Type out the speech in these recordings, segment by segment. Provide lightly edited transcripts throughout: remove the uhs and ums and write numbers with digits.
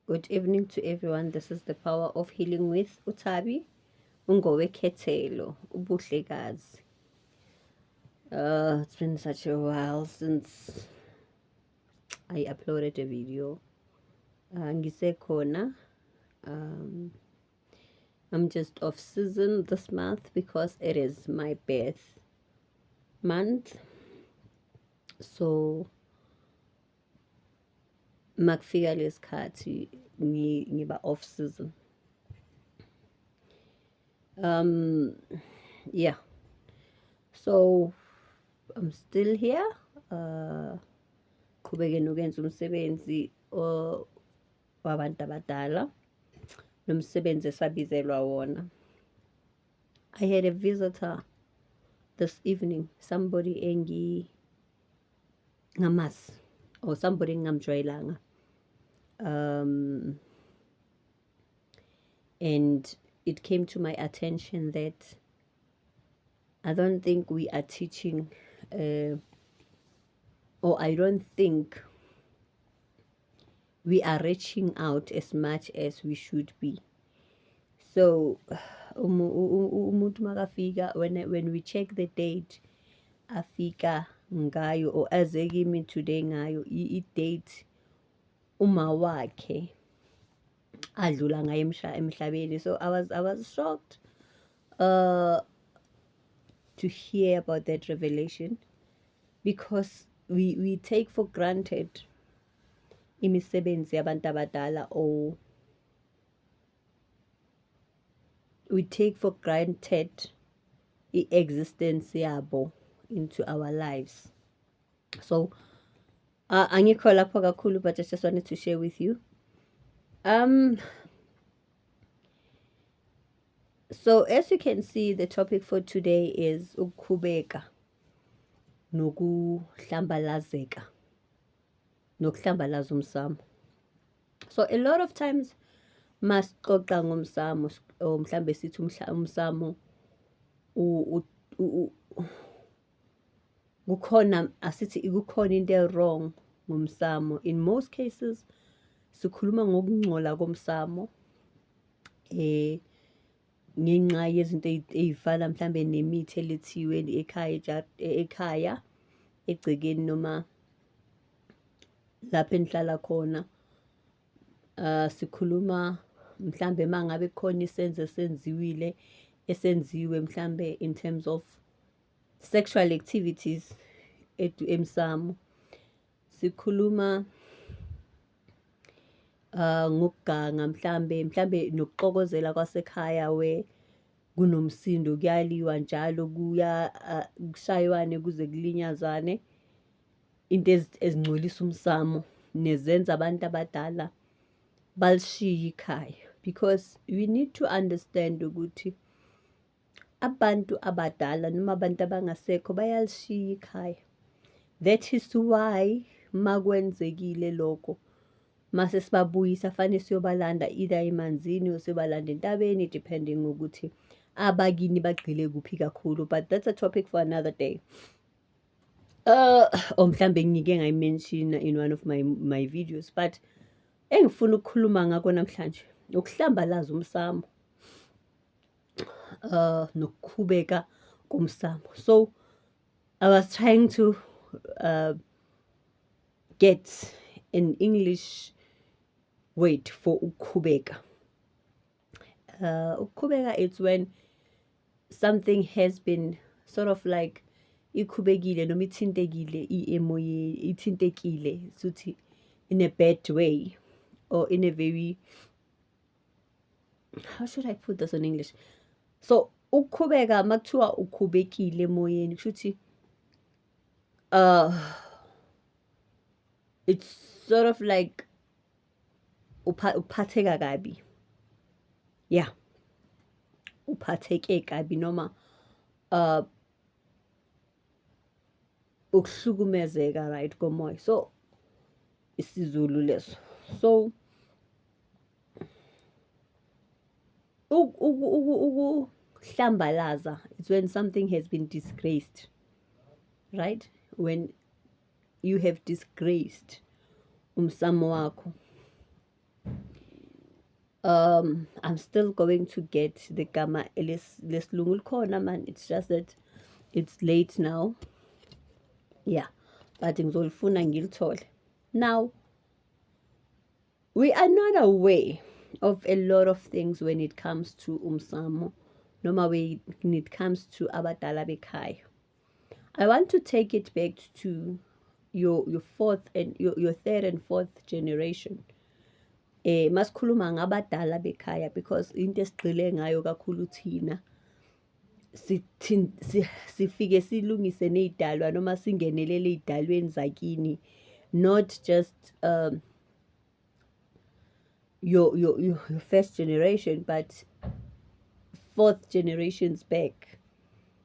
Good evening to everyone. This is the Power of Healing with Utabi Ungowekhethelo Ubuhlekazi. It's been such a while since I uploaded a video. Ngisekhona. Um, I'm just off season this month because it is my birth month. So makufika lesikhathi ngiba off season. Yeah. So I'm still here. Qhubeke nokwenza umsebenzi wabantu abadala nomsebenzi esabizelwa wona. I had a visitor this evening, somebody ngamazi or somebody engamjwayelanga. And it came to my attention that I don't think we are teaching or I don't think we are reaching out as much as we should be. So umuntu makafika, when we check the date afika ngayo or aze kimi today ngayo i-date uma wakhe adlula ngayo emhlabeni. So I was shocked to hear about that revelation, because we take for granted imisebenzi yabantu abadala, or we take for granted i-existence yabo into our lives. So angikho lapho kakhulu, but I just wanted to share with you. So as you can see, the topic for today is ukukhubeka nokuhlambalazeka nokuhlambalaza umsamo. So a lot of times masixoxa ngomsamo, or mhlambe sithi umsamo kukhona into wrong ngomsamo. In most cases sikhuluma ngokungcola komsamo ngenxa yezinto ey'fana mhlambe nemithi elethiwe ekhaya egcekeni noma lapho enihlala khona. Sikhuluma mhlambe mangabe khona isenzo esenziwe mhlambe in terms of sexual activities emsamo. Sikhuluma ngokuganga mhlambe nokuxokozela kwasekhaya, we kunomsindo, kuyaliwa njalo, kushaywane kuze kulinyazwane, into ezingcolisa umsamo nezenza abantu abadala balishiye ikhaya. Because we need to understand ukuthi abantu abadala noma abantu abangasekho bayalishiya ikhaya. That is why makwenzekile lokho, mase sibabuyisa fanele siyobalanda either emanzini or siyobalanda entabeni, depending ukuthi abakini bagqile kuphi kakhulu. But that's a topic for another day. Or mhlambe ngike ngayimention in one of my videos, but engifuna ukukhuluma ngako namhlanje ukuhlambalaza umsamo nokukhubeka komsamo. So I was trying to get an English word for ukukhubeka. Ukukhubeka, it's when something has been sort of like ikhubekile noma ithintekile emoyeni, ithintekile suthi in a bad way, or in a very, how should I put this in English? So ukukhubeka makuthiwa ukhubekile emoyeni kushuthi it's sort of like uphatheka kabi. Yeah, uphatheke kabi noma ukuhlukumezeka, right, komoya. So isiZulu leso. So ukuhlambalaza is when something has been disgraced, right? When you have disgraced umsamo wakho. I'm still going to get the gama lesilungu likhona man. It's just that it's late now. Yeah, but ngizolifuna ngilithole. Now, we are not aware of a lot of things when it comes to umsamo, noma when it comes to abadala bekhaya. I want to take it back to your fourth and your third and fourth generation. Masikhuluma ngabadala bekhaya because into esigqile ngayo kakhulu thina sifike silungise ney'dalwa noma singenelele ey'dalweni zakini, not just your first generation but fourth generations back.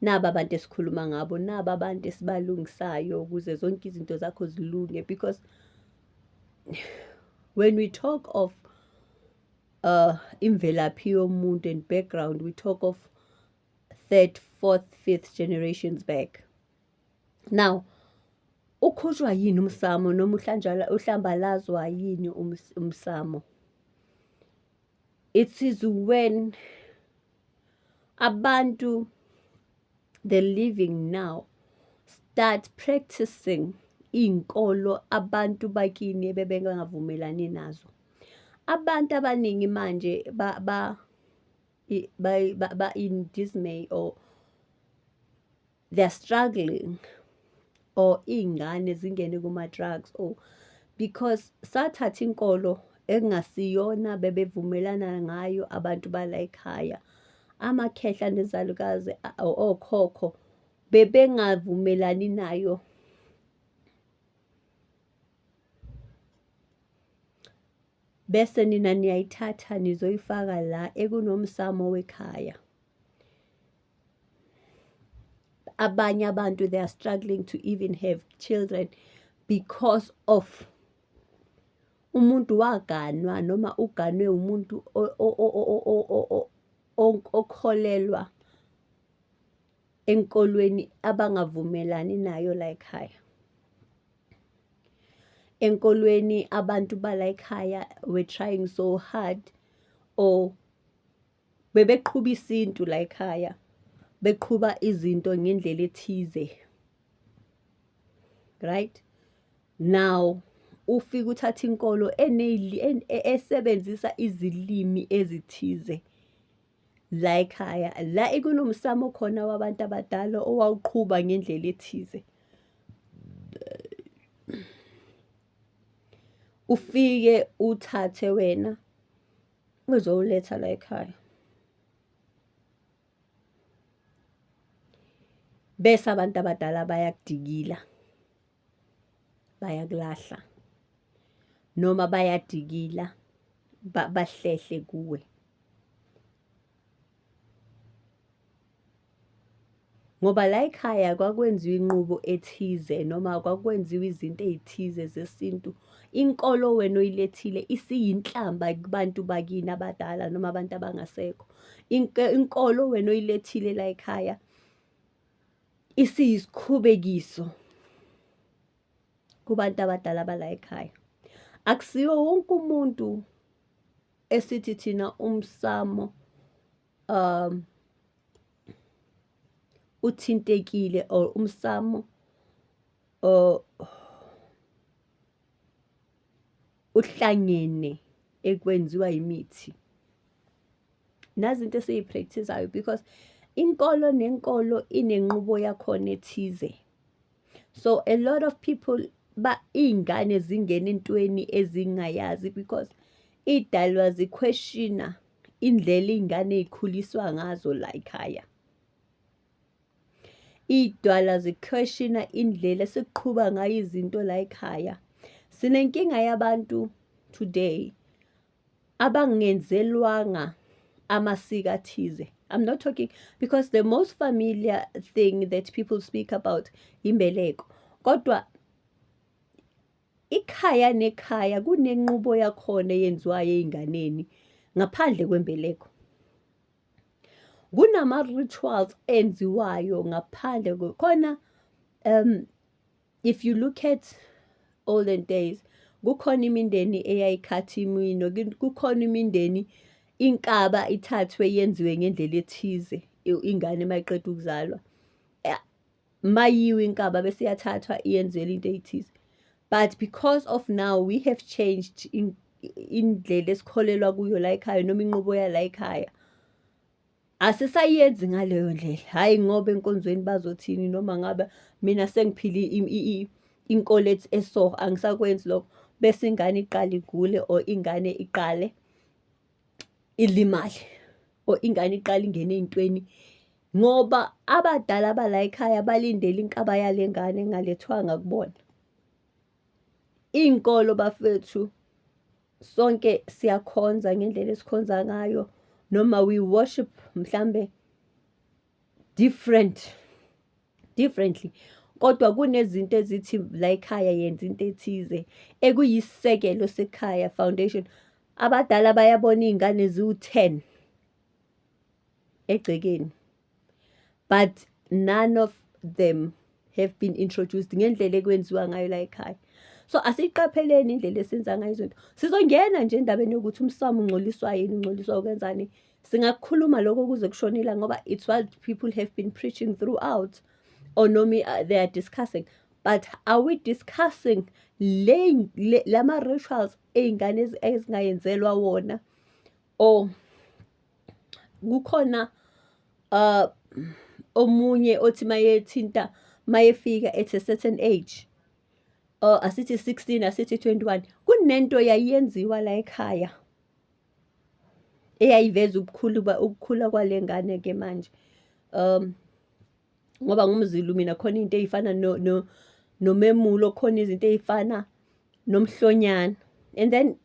Naba abantu esikhuluma ngabo, naba abantu esibalungisayo ukuze zonke izinto zakho zilunge, because when we talk of imvelaphi yomuntu and background, we talk of third, fourth, fifth generations back. Now, ukhutshwa yini umsamo noma uhlambalazwa yini umsamo? It is when abantu, the living now, start practicing inkolo abantu bakini ebebengavumelani nazo. Abantu abaningi manje ba in dismay, or they're struggling, or ingane zingene kuma-drugs, or because sathatha inkolo engasiyona bebevumelana ngayo abantu bala ekhaya. Amakhehla nezalukazi okhokho bebengavumelani nayo. Bese nina niyayithatha nizoyifaka la ekunomsamo wekhaya. Abanye abantu, they are struggling to even have children because of umuntu waganwa noma uganwe umuntu okholelwa enkolweni abangavumelani nayo la ekhaya. Enkolweni abantu bala ekhaya were trying so hard, or bebeqhuba isintu la ekhaya, beqhuba izinto ngendlela ethize. Right? Now, ufika uthatha inkolo esebenzisa izilimi ezithize la ekhaya, la ekunomsamo khona wabantu abadala owawuqhuba ngendlela ethize. Ufike uthathe wena uzowuletha la ekhaya, bese abantu abadala bayakudikila, bayakulahla, noma bayadikila bahlehle kuwe. Ngoba la ekhaya kwakwenziwa inqubo ethize, noma kwakwenziwa izinto ey'thize zesintu. Inkolo wena oyilethile isiyinhlamba kubantu bakini abadala noma abantu abangasekho. Inkolo wena oyilethile la ekhaya isiyisikhubekiso kubantu abadala bala ekhaya. Akusiwo wonke umuntu esithi thina umsamo uthintekile, or umsamo uhlangene ekwenziwa imithi. Nazi into esiyipractice-ayo, because inkolo nenkolo inenqubo yakhona ethize. So a lot of people iy'ngane zingena entweni ezingayazi because iy'dalwa ziquestiona indlela iy'ngane ey'khuliswa ngazo la ekhaya. Iy'dalwa ziquestiona indlela esiqhuba ngayo izinto la ekhaya. Sinenkinga yabantu today abangenzelwanga amasiko athize. I'm not talking, because the most familiar thing that people speak about imbeleko. Kodwa ikhaya nekhaya kunenqubo yakhona eyenziwayo ey'nganeni ngaphandle kwembeleko. Kunama-rituals enziwayo ngaphandle khona. If you look at olden days, kukhona imindeni eyayikhatha imino, kukhona imindeni inkaba ithathwe yenziwe ngendlela ethize ingane mayiqeda ukuzalwa. Mayiwe inkaba bese iyathathwa iyenzelwe into eyithize. But because of now we have changed indlela esikholelwa kuyo la ekhaya noma inqubo yala ekhaya, asisayenzi ngaleyo ndlela. Hhayi ngoba enkonzweni bazothini noma ngabe mina sengiphile inkolo eso, angisakwenzi lokho. Bese ingane iqale igule or ingane iqale ilimale or ingane iqale ingene ey'ntweni ngoba abadala bala ekhaya balindele inkaba yale ngane engalethwanga kubona. Iy'nkolo bafethu sonke siyakhonza ngendlela esikhonza ngayo, noma we worship mhlambe differently, kodwa kunezinto ezithi la ekhaya yenza into ethize ekuyisisekelo sekhaya, foundation. Abadala bayabona iy'ngane ziwu-10 egcekeni, but none of them have been introduced ngendlela ekwenziwa ngayo la ekhaya. So asiyiqapheleni indlela esenza ngayo izinto. Sizongena nje endabeni yokuthi umsamo ungcoliswa yini, ungcoliswa ukwenzani. Singakukhuluma lokho kuze kushonela ngoba it's what people have been preaching throughout, or noma they are discussing. But are we discussing lama rituals ey'ngane ezingayenzelwa wona, or kukhona omunye othi mayethinta mayefika at a certain age, or asithi 16, asithi 21, kunento yayenziwa la ekhaya eyayiveza ukukhula kwale ngane ke manje. Ngoba ngumZulu mina, khona into ey'fana nomemulo, khona izinto ey'fana nomhlonyana, and then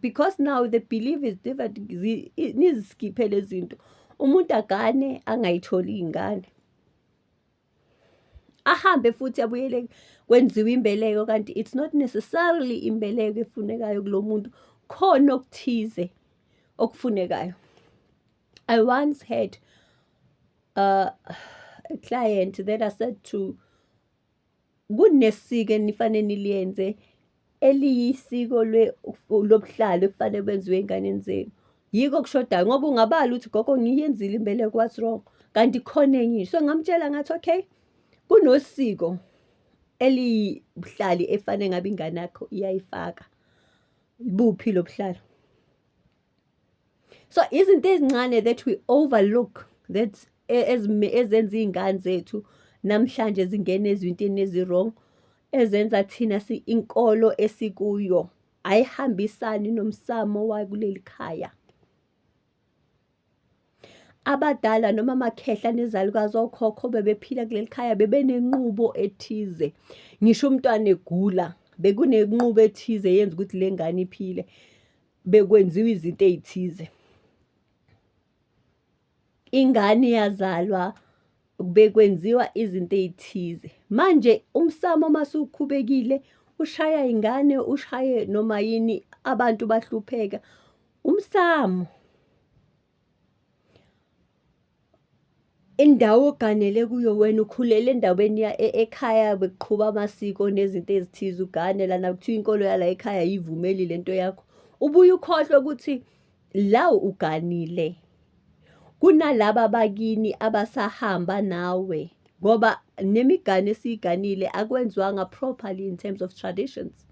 because now the belief is different, niziskiphe lezi zinto. Umuntu agane angayitholi ingane, ahambe futhi abuyele kwenziwa imbeleko, kanti it's not necessarily imbeleko efunekayo kulo muntu, khona okuthize okufunekayo. I once had a client that I said to, kunesiko enifanele niliyenze eliyisiko lobuhlalo ekufanele benziwe ey'nganeni zenu. Yiko kushodayo ngoba ungabala ukuthi gogo ngiyenzile imbeleko, what's wrong? Kanti khona enye. So ngamtshela ngathi okay, kunosiko eliyibuhlali efanele ngabe ingane yakho iyayifaka. Buphi lo buhlalo? So izinto ezincane that we overlook, that ezenza iy'ngane zethu namhlanje zingene ezintweni ezi-wrong, ezenza thina inkolo esikuyo ayihambisani nomsamo wakuleli khaya. Abadala noma amakhehla nezalukazi okhokho bebephila kuleli khaya bebenenqubo ethize. Ngisho umntwana egula bekunenqubo ethize yenza ukuthi le ngane iphile, bekwenziwa izinto ey'thize. Ingane yazalwa bekwenziwa izinto ey'thize. Manje umsamo masukhubekile, ushaya ingane, ushaye noma yini, abantu bahlupheka. Umsamo. Indawo oganele kuyo, wena ukhulele endaweni ekhaya bekuqhuba amasiko nezinto ezithize, ugane lana kuthiwa inkolo yala ekhaya ayivumeli lento yakho. Ubuye ukhohlwe ukuthi la uganile kunalaba bakini abasahamba nawe, ngoba nemigane esiyiganile akwenziwanga properly in terms of traditions.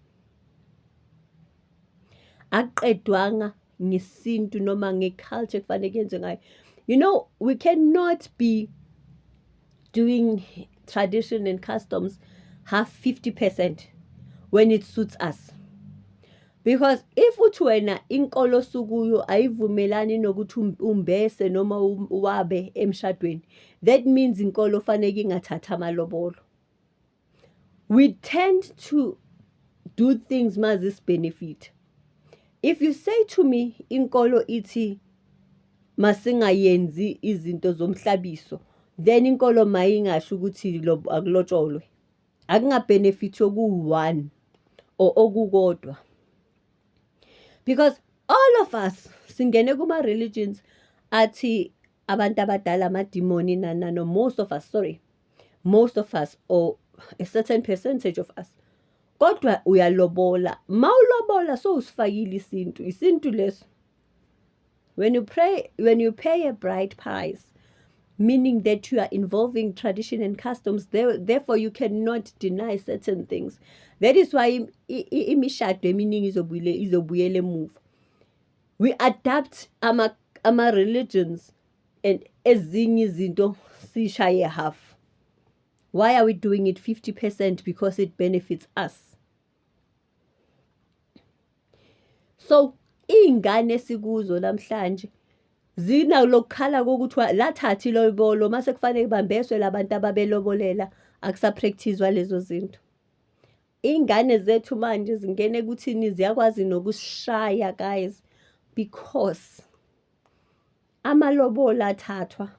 Akuqedwanga ngesintu noma ngeculture ekufanele kuyenziwe ngayo. You know, we cannot be doing tradition and customs half 50% when it suits us. Because if uthi wena inkolo sukuyo ayivumelani nokuthi umbese noma wabe emshadweni, that means inkolo fanele ingathatha amalobolo. We tend to do things mazis benefit. If you say to me inkolo iti masingayenzi izinto zomhlabiso, then inkolo mayingasho ukuthi akulotsholwe, akungabenefit oku-1 or okukodwa. Because all of us singene kuma religions athi abantu abadala amadimoni no, most of us or a certain percentage of us, kodwa uyalobola. Mawulobola usifakile isintu leso. When you pay a bride price, meaning that you are involving tradition and customs, therefore you cannot deny certain things. That is why imishado eminingi izobuyela emuva. We adapt ama religions and ezinye izinto sishaye half. Why are we doing it 50%? Because it benefits us. So iy'ngane esikuzo namhlanje zinalokukhala kokuthi lathatha ilobolo mase kufanele bambeswe labantu ababelobolela, akusapractice-wa lezo zinto. Iy'ngane zethu manje zingene kuthini, ziyakwazi nokusishaya guys, because amalobola athathwa,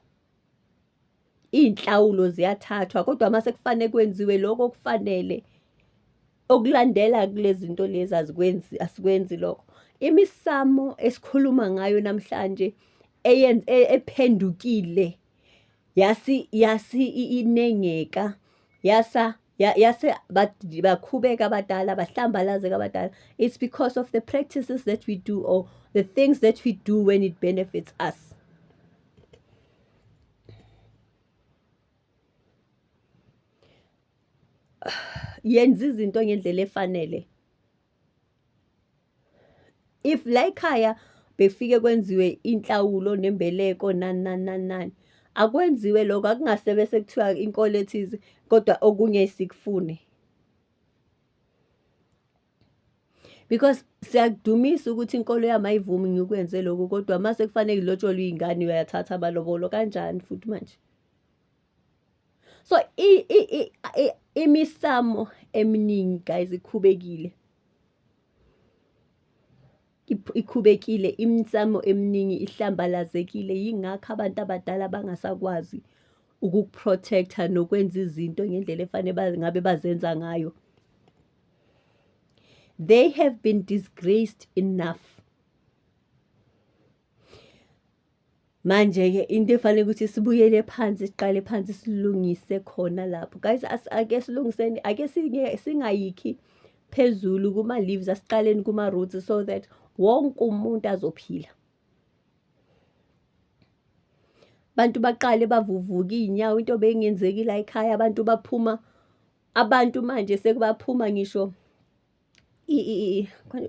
iy'nhlawulo ziyathathwa, kodwa mase kufanele kwenziwe lokho okufanele okulandela kulezi zinto lezi asikwenzi lokho. Imisamo esikhuluma ngayo namhlanje ephendukile inengeka bakhubeka abadala, bahlambalazeka abadala. It's because of the practices that we do, or the things that we do when it benefits us. Yenza izinto ngendlela efanele. If la ekhaya befike kwenziwe inhlawulo nembeleko nani, akwenziwe lokho, akungasebe sekuthiwa inkolo ethize kodwa okunye sikufune. Because siyakudumisa ukuthi inkolo yami ayivumi ngikwenze lokho, kodwa mase kufanele ilotsholwe iy'ngane uyathatha amalobolo kanjani futhi manje. So imisamo eminingi guys ikhubekile, imisamo eminingi ihlambalazekile. Yingakho abantu abadala bangasakwazi ukukuprotecta nokwenza izinto ngendlela efanele ngabe bazenza ngayo. They have been disgraced enough. Manje-ke into efanele ukuthi sibuyele phansi, siqale phansi, silungise khona lapho. Guys, ake silungiseni, ake singayikhi phezulu kuma-leaves, asiqaleni kuma-roots, so that wonke umuntu azophila. Bantu baqale bavuvuka iy'nyawo, into beyingenzeki la ekhaya, abantu manje sekubaphuma ngisho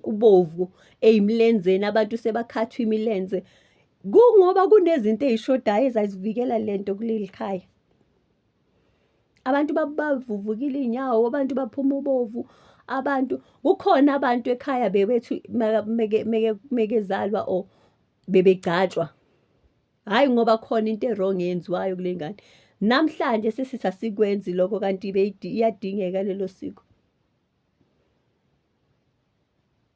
ubovu ey'mlenzeni, abantu sebakhathwa imilenze. Kungoba kunezinto ey'shodayo ezazivikela lento kuleli khaya. Abantu bavuvukile iy'nyawo, abantu baphuma ubovu, kukhona abantu ekhaya bebethu mekezalwa or bebegcatshwa. Hhayi ngoba khona into e-wrong eyenziwayo kule ngane. Namhlanje sesithi asikwenzi lokho, kanti iyadingeka lelo siko.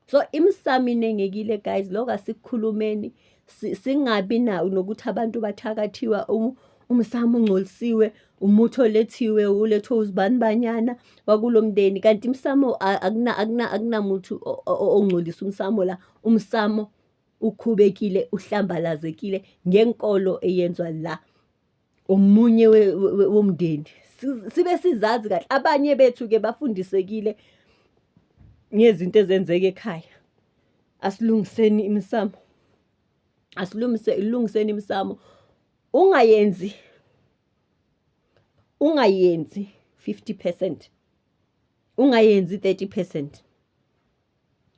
So imisamo inengekile guys, lokho asikukhulumeni, singabi nokuthi abantu bathakathiwa umsamo ungcolisiwe, umuthi olethiwe ulethwe uzibani banyana wakulo mndeni, kanti imsamo akunamuthi ongcolisa umsamo la. Umsamo ukhubekile, uhlambalazekile ngenkolo eyenzwa la omunye womndeni. Sibe sizazi kahle, abanye bethu-ke bafundisekile ngezinto ezenzeka ekhaya. Asilungiseni imisamo, ilungiseni imisamo. Ungayenzi 50%, ungayenzi 30%.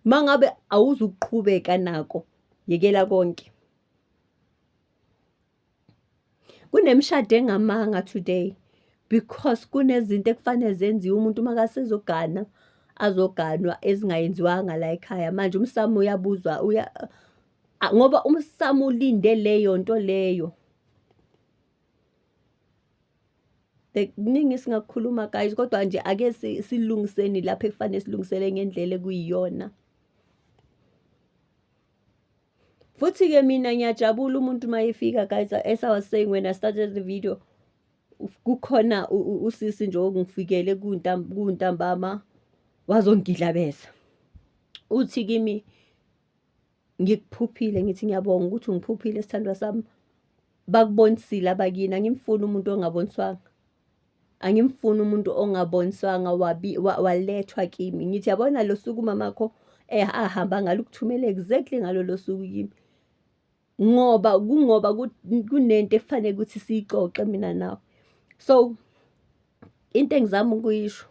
Mangabe awuzuqhubeka nako, yekela konke. Kunemishado engamanga today because kunezinto ekufanele zenziwe. Umuntu makasezogana azoganwa ezingayenziwanga la ekhaya. Manje umsamo uyabuzwa, ngoba umsamo ulinde leyo nto leyo. Kuningi singakukhuluma guys, kodwa nje ake silungiseni lapho ekufanele silungisele ngendlela ekuyiyona. Futhi-ke mina ngiyajabula umuntu mayefika guys, as I was saying when I started the video, kukhona usisi nje ongifikele kuntambama wazongidlabeza. Uthi kimi, ngikuphuphile, ngithi ngiyabonga ukuthi ungiphuphile sithandwa sami. Bakubonisile abakini, angimfuni umuntu ongaboniswanga. angimfuni umuntu ongaboniswanga walethwa kimi. Ngithi yabona lo suku umamakho ahamba ngalo ukuthumela exactly ngalolo suku kimi. Ngoba kunento ekufanele ukuthi siyixoxe mina nawe. So into engizama ukuyisho,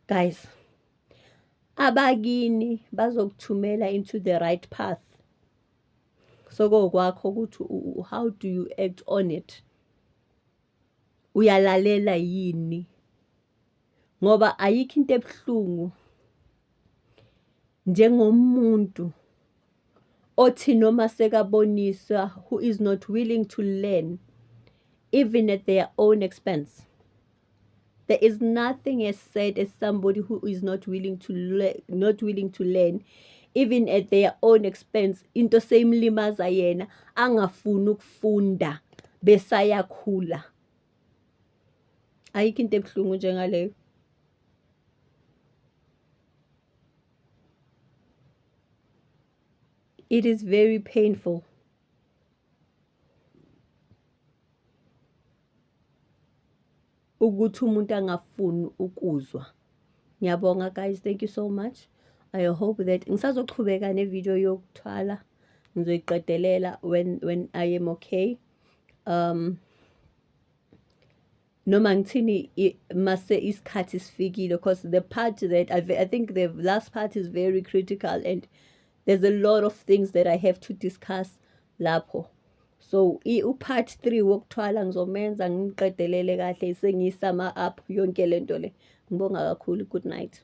guys, abakini bazokuthumela into the right path. Sokokwakho ukuthi how do you act on it? Uyalalela yini? Ngoba ayikho into ebuhlungu njengomuntu othi noma sekaboniswa who is not willing to learn even at their own expense. There is nothing as sad as somebody who is not willing to learn even at their own expense. Into seyimlimaza yena angafuni ukufunda besayakhula. Ayikho into ebuhlungu njengaleyo. It is very painful. Ukuthi umuntu angafuni ukuzwa. Ngiyabonga guys, thank you so much. I hope that ngisazoqhubeka nevideo yokuthwala. Ngizoyiqedelela when I am okay. Noma ngithini mase isikhathi sifikile, because the part that I think the last part is very critical and there's a lot of things that I have to discuss lapho. So part 3 wokuthwala ngizomenza ngiqedelele kahle sengiyisama up yonke lento le. Ngibonga kakhulu. Good night.